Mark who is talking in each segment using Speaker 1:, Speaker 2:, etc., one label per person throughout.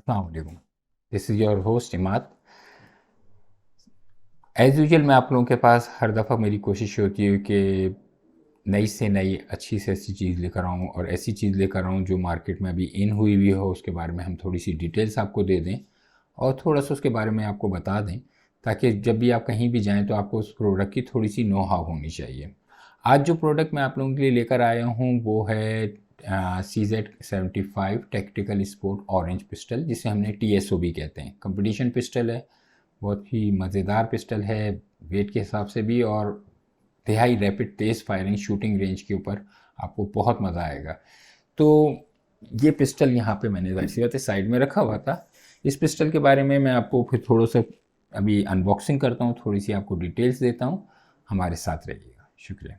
Speaker 1: अस्सलाम वालेकुम। This is your host Imad. As usual मैं आप लोगों के पास हर दफ़ा मेरी कोशिश होती है कि नई से नई अच्छी से अच्छी चीज़ लेकर आऊँ और ऐसी चीज़ लेकर आऊँ जो मार्केट में अभी इन हुई भी हो, उसके बारे में हम थोड़ी सी डिटेल्स आपको दे दें और थोड़ा सा उसके बारे में आपको बता दें, ताकि जब भी आप कहीं भी जाएँ तो आपको उस प्रोडक्ट की थोड़ी सी नो हाउ होनी चाहिए। आज जो प्रोडक्ट मैं आप लोगों के लिए लेकर आया हूँ वो है CZ75 tactical sport orange pistol, जिसे हमने TSO भी कहते हैं। कंपटीशन पिस्टल है, बहुत ही मज़ेदार पिस्टल है वेट के हिसाब से भी, और तिहाई रैपिड तेज़ फायरिंग शूटिंग रेंज के ऊपर आपको बहुत मज़ा आएगा। तो ये पिस्टल यहाँ पे मैंने ज़ाहिर सी बात है साइड में रखा हुआ था। इस पिस्टल के बारे में मैं आपको फिर थोड़ा सा अभी अनबॉक्सिंग करता हूँ, थोड़ी सी आपको डिटेल्स देता हूँ। हमारे साथ रहिएगा। शुक्रिया।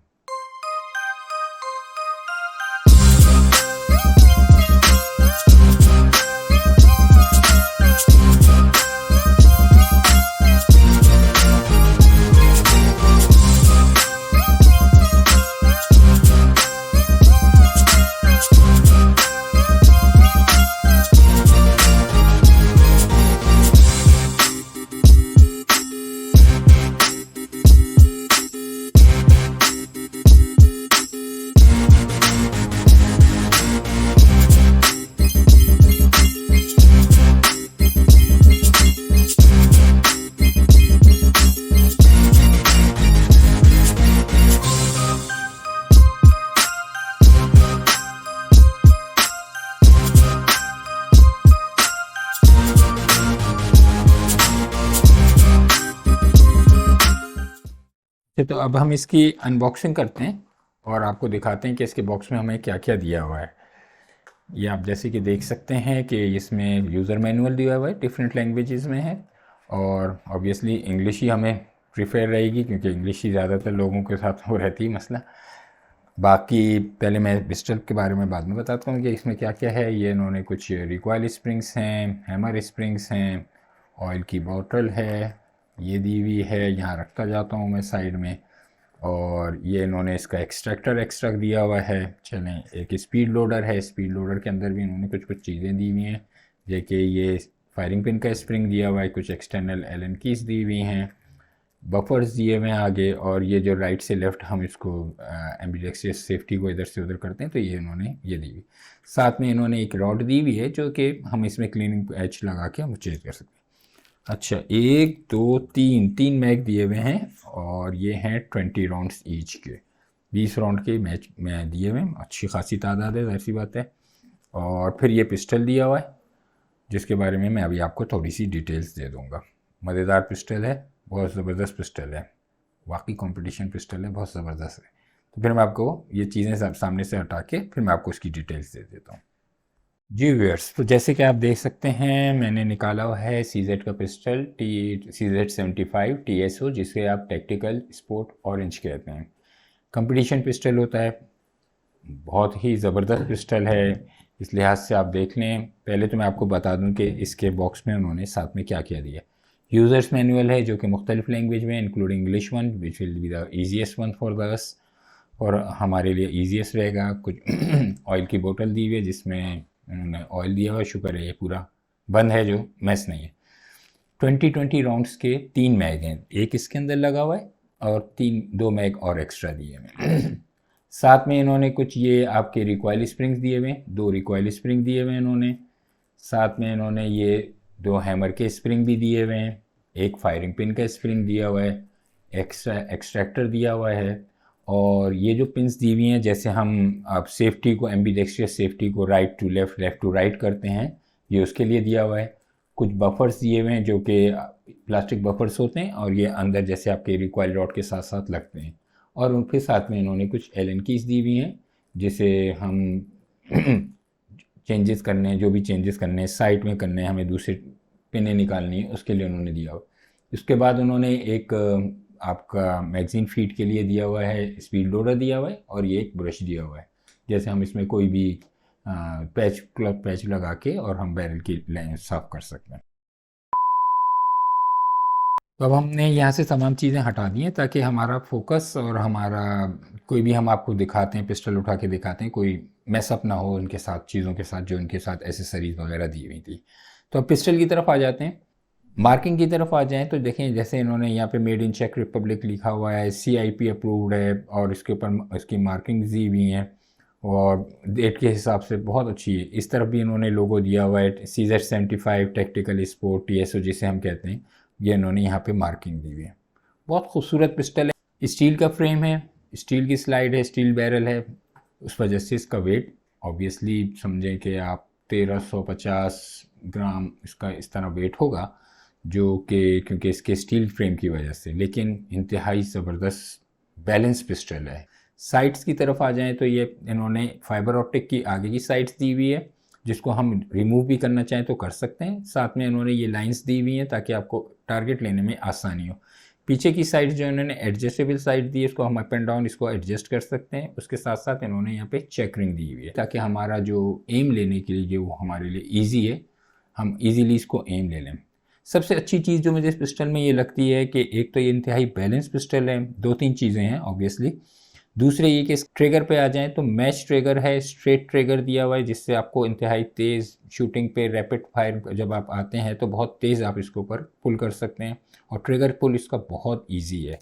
Speaker 1: तो अब हम इसकी अनबॉक्सिंग करते हैं और आपको दिखाते हैं कि इसके बॉक्स में हमें क्या क्या दिया हुआ है। ये आप जैसे कि देख सकते हैं कि इसमें यूज़र मैनुअल दिया हुआ है, डिफरेंट लैंग्वेजेस में है, और ऑब्वियसली इंग्लिश ही हमें प्रीफर रहेगी क्योंकि इंग्लिश ही ज़्यादातर लोगों के साथ वो रहती है मसला। बाकी पहले मैं पिस्टल के बारे में बाद में बताता हूँ कि इसमें क्या क्या है। ये इन्होंने कुछ रिकॉयल स्प्रिंग्स हैं, हैमर स्प्रिंग्स हैं, ऑयल की बॉटल है, ये दी हुई है, यहाँ रखता जाता हूँ मैं साइड में, और ये इन्होंने इसका एक्सट्रैक्ट दिया हुआ है। चलें, एक स्पीड लोडर है, स्पीड लोडर के अंदर भी इन्होंने कुछ कुछ चीज़ें दी हुई हैं, जैसे ये फायरिंग पिन का स्प्रिंग दिया हुआ है, कुछ एक्सटर्नल एलन कीज दी हुई हैं, बफर्स दिए हुए हैं आगे, और ये जो राइट से लेफ़्ट हम इसको एम्बिडेक्सियस सेफ्टी को इधर से उधर करते हैं, तो ये इन्होंने ये दी हुई। साथ में इन्होंने एक रॉड दी हुई है जो कि हम इसमें क्लीनिंग एच लगा के हम चेंज कर सकते हैं। अच्छा, 1 2 3 मैग दिए हुए हैं, और ये हैं 20 राउंड्स ईच के, 20 राउंड के मैच में दिए हुए हैं। अच्छी खासी तादाद है, ऐसी बात है। और फिर ये पिस्टल दिया हुआ है जिसके बारे में मैं अभी आपको थोड़ी सी डिटेल्स दे दूँगा। मज़ेदार पिस्टल है, बहुत ज़बरदस्त पिस्टल है, वाकई कंपटीशन पिस्टल है, बहुत ज़बरदस्त है। तो फिर मैं आपको ये चीज़ें सब सामने से हटा के फिर मैं आपको इसकी डिटेल्स दे देता हूँ। जी व्यूअर्स, तो जैसे कि आप देख सकते हैं मैंने निकाला हुआ है CZ का पिस्टल CZ75 TSO, जिसे आप टैक्टिकल स्पोर्ट ऑरेंज कहते हैं। कंपटीशन पिस्टल होता है, बहुत ही ज़बरदस्त पिस्टल है। इस लिहाज से आप देख लें। पहले तो मैं आपको बता दूं कि इसके बॉक्स में उन्होंने साथ में क्या क्या दिया। यूज़र्स मैनुअल है जो कि मुख्तलिफ लैंग्वेज में, including English one, which will be the easiest one for दस, और हमारे लिए ईजीएस्ट रहेगा। कुछ ऑयल की बोतल दी हुई है जिसमें उन्होंने ऑयल दिया हुआ, शुक्र है ये पूरा बंद है, जो मैस नहीं है। 20 राउंड्स के 3 मैग हैं, एक इसके अंदर लगा हुआ है और 2 मैग और एक्स्ट्रा दिए हैं। साथ में इन्होंने कुछ ये आपके रिकॉयल स्प्रिंग्स दिए हुए हैं, 2 रिकॉयल स्प्रिंग दिए हुए हैं इन्होंने। साथ में इन्होंने ये 2 हैमर के स्प्रिंग भी दिए हुए हैं, एक फायरिंग पिन का स्प्रिंग दिया हुआ है, एक्सट्रैक्टर दिया हुआ है, और ये जो पिन्स दी हुई हैं जैसे हम आप सेफ्टी को, एम्बीडेक्स्ट्रियस सेफ्टी को right to left, left to right करते हैं, ये उसके लिए दिया हुआ है। कुछ बफर्स दिए हुए हैं जो कि प्लास्टिक बफर्स होते हैं, और ये अंदर जैसे आपके रिकॉयल रॉड के साथ साथ लगते हैं। और उनके साथ में इन्होंने कुछ एलन कीज दी हुई हैं जिसे हम चेंजेस करने हैं, जो भी चेंजेस करने हैं साइट में करने हैं, हमें दूसरी पिनें निकालनी है, उसके लिए उन्होंने दिया हुआ। उसके बाद उन्होंने एक आपका मैगज़ीन फीड के लिए दिया हुआ है, स्पीड लोडर दिया हुआ है, और ये एक ब्रश दिया हुआ है जैसे हम इसमें कोई भी पैच, क्लॉक पैच लगा के और हम बैरल की लाइन साफ कर सकते हैं। तो अब हमने यहाँ से तमाम चीज़ें हटा दी हैं ताकि हमारा फोकस और हमारा कोई भी हम आपको दिखाते हैं, पिस्टल उठा के दिखाते हैं, कोई मैसअप ना हो उनके साथ, चीज़ों के साथ जो उनके साथ एसेसरीज़ वगैरह दी हुई थी। तो अब पिस्टल की तरफ आ जाते हैं। मार्किंग की तरफ आ जाएं तो देखें, जैसे इन्होंने यहाँ पे मेड इन चेक रिपब्लिक लिखा हुआ है, CIP अप्रूव्ड है और इसके ऊपर इसकी मार्किंग दी हुई हैं और डेट के हिसाब से बहुत अच्छी है। इस तरफ भी इन्होंने लोगो दिया हुआ है, CZ75 टैक्टिकल स्पोर्ट TSO जिसे हम कहते हैं, ये इन्होंने यहाँ पे मार्किंग दी हुई है। बहुत खूबसूरत पिस्टल है। स्टील का फ्रेम है, स्टील की स्लाइड है, स्टील बैरल है, उस वजह से इसका वेट ऑब्वियसली समझें कि आप 1350 ग्राम इसका इस तरह वेट होगा, जो कि क्योंकि इसके स्टील फ्रेम की वजह से, लेकिन इंतहाई ज़बरदस्त बैलेंस पिस्टल है। साइड्स की तरफ आ जाएं तो ये इन्होंने फाइबर ऑप्टिक की आगे की साइड्स दी हुई है, जिसको हम रिमूव भी करना चाहें तो कर सकते हैं। साथ में इन्होंने ये लाइंस दी हुई हैं ताकि आपको टारगेट लेने में आसानी हो। पीछे की साइड जो इन्होंने एडजस्टेबल साइड दी है, इसको हम अप एंड डाउन इसको एडजस्ट कर सकते हैं। उसके साथ साथ इन्होंने यहाँ पे चेकरिंग दी हुई है ताकि हमारा जो एम लेने के लिए वो हमारे लिए ईजी है, हम ईजीली इसको एम ले लें। सबसे अच्छी चीज़ जो मुझे इस पिस्टल में ये लगती है कि एक तो ये इंतहाई बैलेंस पिस्टल है, 2-3 चीज़ें हैं ऑब्वियसली। दूसरे ये कि इस ट्रिगर पे आ जाएं तो मैच ट्रिगर है, स्ट्रेट ट्रिगर दिया हुआ है, जिससे आपको इंतहाई तेज़ शूटिंग पे रैपिड फायर जब आप आते हैं तो बहुत तेज़ आप इसके ऊपर पुल कर सकते हैं और ट्रिगर पुल इसका बहुत ईजी है।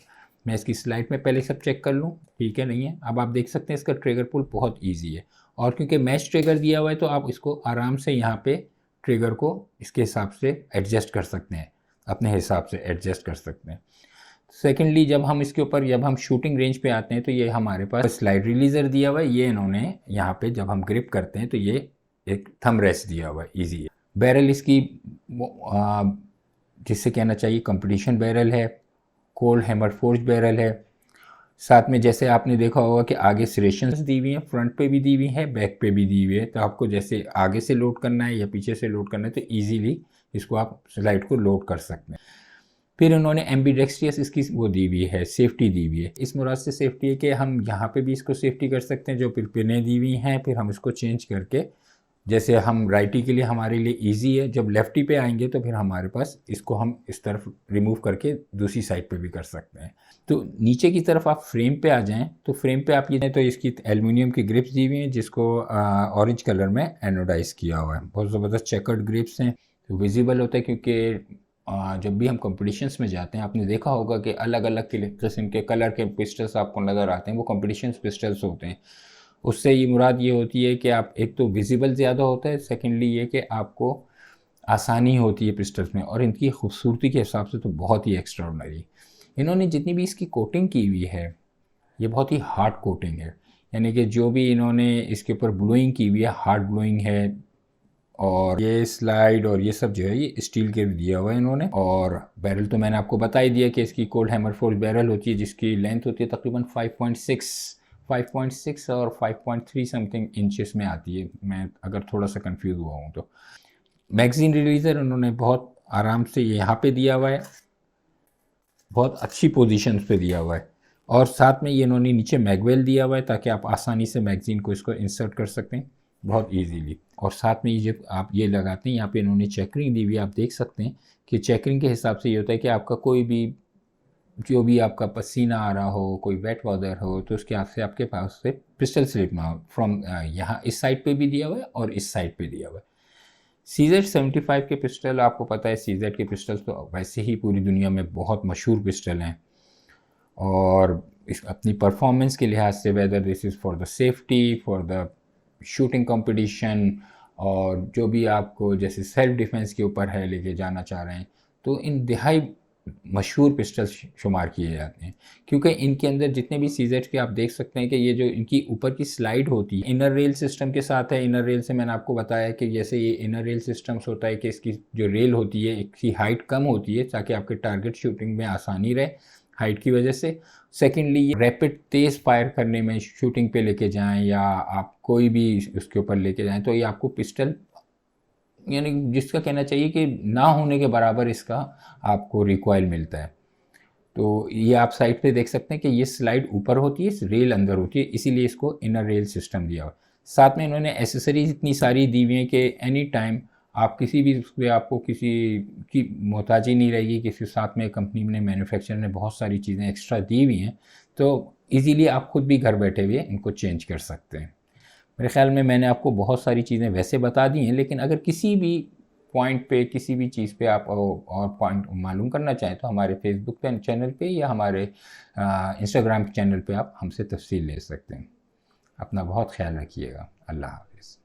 Speaker 1: मैं इसकी स्लाइड में पहले सब चेक कर लूँ, ठीक है नहीं है। अब आप देख सकते हैं इसका ट्रिगर पुल बहुत ईजी है और क्योंकि मैच ट्रिगर दिया हुआ है तो आप इसको आराम से यहाँ पे ट्रिगर को इसके हिसाब से एडजस्ट कर सकते हैं, अपने हिसाब से एडजस्ट कर सकते हैं। सेकेंडली जब हम इसके ऊपर जब हम शूटिंग रेंज पे आते हैं तो ये हमारे पास स्लाइड रिलीज़र दिया हुआ है, ये इन्होंने यहाँ पे जब हम ग्रिप करते हैं तो ये एक थंब रेस्ट दिया हुआ है, ईजी है। बैरल इसकी जिससे कहना चाहिए कंपटीशन बैरल है, कोल्ड हैमर फोर्ज बैरल है। साथ में जैसे आपने देखा होगा कि आगे सिरेशंस दी हुई हैं, फ्रंट पे भी दी हुई है, बैक पे भी दी हुई है, तो आपको जैसे आगे से लोड करना है या पीछे से लोड करना है तो ईजीली इसको आप स्लाइड को लोड कर सकते हैं। फिर उन्होंने एम्बीडेक्स्ट्रियस इसकी वो दी हुई है, सेफ्टी दी हुई है। इस मुराद से सेफ्टी है कि हम यहाँ पे भी इसको सेफ्टी कर सकते हैं, जो पिनें दी हुई हैं, फिर हम इसको चेंज करके जैसे हम राइटी के लिए हमारे लिए इजी है, जब लेफ्टी पे आएंगे तो फिर हमारे पास इसको हम इस तरफ रिमूव करके दूसरी साइड पे भी कर सकते हैं। तो नीचे की तरफ आप फ्रेम पे आ जाएं तो फ्रेम पे आप ये तो इसकी एल्युमिनियम की ग्रिप्स दी हुई हैं, जिसको ऑरेंज कलर में एनोडाइज किया हुआ है। बहुत ज़बरदस्त चेकर्ड ग्रिप्स हैं, तो विजिबल होता है क्योंकि जब भी हम कंपटीशंस में जाते हैं आपने देखा होगा कि अलग अलग किस्म के कलर के पिस्टल्स आपको नज़र आते हैं, वो कंपटीशन पिस्टल्स होते हैं। उससे ये मुराद ये होती है कि आप एक तो विजिबल ज़्यादा होता है, सेकेंडली ये कि आपको आसानी होती है पिस्टल्स में, और इनकी खूबसूरती के हिसाब से तो बहुत ही एक्स्ट्राऑर्डिनरी। इन्होंने जितनी भी इसकी कोटिंग की हुई है ये बहुत ही हार्ड कोटिंग है, यानी कि जो भी इन्होंने इसके ऊपर ब्लोइंग की हुई है हार्ड ब्लोइंग है। और ये स्लाइड और ये सब जो है ये स्टील के भी दिया हुआ है इन्होंने। और बैरल तो मैंने आपको बता ही दिया कि इसकी कोल्ड हैमर फोर्ज बैरल होती है, जिसकी लेंथ होती है तकरीबन 5.6 और 5.3 समथिंग इंचेस में आती है, मैं अगर थोड़ा सा कंफ्यूज हुआ हूँ तो। मैगजीन रिलीज़र उन्होंने बहुत आराम से यहाँ पे दिया हुआ है, बहुत अच्छी पोजीशन पे दिया हुआ है, और साथ में ये इन्होंने नीचे मैगवेल दिया हुआ है ताकि आप आसानी से मैगजीन को इसको इंसर्ट कर सकते हैं बहुत इजीली। और साथ में ये जब आप ये लगाते हैं यहाँ पे इन्होंने चेकरिंग दी हुई, आप देख सकते हैं कि चेकरिंग के हिसाब से ये होता है कि आपका कोई भी जो भी आपका पसीना आ रहा हो, कोई वेट वाटर हो, तो उसके आपसे आपके पास से पिस्टल स्लिप ना हो। फ्रॉम यहाँ इस साइड पे भी दिया हुआ है और इस साइड पे दिया हुआ है। CZ75 के पिस्टल आपको पता है, CZ के पिस्टल तो वैसे ही पूरी दुनिया में बहुत मशहूर पिस्टल हैं, और इस अपनी परफॉर्मेंस के लिहाज से, whether this is for the safety, for the shooting competition, और जो भी आपको जैसे सेल्फ डिफेंस के ऊपर है लेके जाना चाह रहे हैं, तो इंतहाई मशहूर पिस्टल शुमार किए जाते हैं। क्योंकि इनके अंदर जितने भी सीजेड के आप देख सकते हैं कि ये जो इनकी ऊपर की स्लाइड होती है इनर रेल सिस्टम के साथ है। इनर रेल से मैंने आपको बताया कि जैसे ये इनर रेल सिस्टम्स होता है कि इसकी जो रेल होती है इसकी हाइट कम होती है ताकि आपके टारगेट शूटिंग में आसानी रहे हाइट की वजह से। सेकेंडली ये रैपिड तेज़ फायर करने में शूटिंग पे लेके जाएं या आप कोई भी उसके ऊपर लेके जाएं तो ये आपको पिस्टल यानी जिसका कहना चाहिए कि ना होने के बराबर इसका आपको रिकॉइल मिलता है। तो ये आप साइड पे देख सकते हैं कि ये स्लाइड ऊपर होती है, रेल अंदर होती है, इसीलिए इसको इनर रेल सिस्टम दिया हुआ। साथ में इन्होंने एसेसरीज इतनी सारी दी हुई हैं कि एनी टाइम आप किसी भी उसमें आपको किसी की मोहताजी नहीं रहेगी। किसी साथ में कंपनी ने मैन्युफैक्चरर ने बहुत सारी चीज़ें एक्स्ट्रा दी हुई हैं, तो ईज़िली आप खुद भी घर बैठे हुए इनको चेंज कर सकते हैं। मेरे ख्याल में मैंने आपको बहुत सारी चीज़ें वैसे बता दी हैं, लेकिन अगर किसी भी पॉइंट पे, किसी भी चीज़ पे आप और पॉइंट मालूम करना चाहें तो हमारे फेसबुक पे चैनल पे या हमारे इंस्टाग्राम चैनल पे आप हमसे तफसील ले सकते हैं। अपना बहुत ख्याल रखिएगा। अल्लाह हाफ़िज़।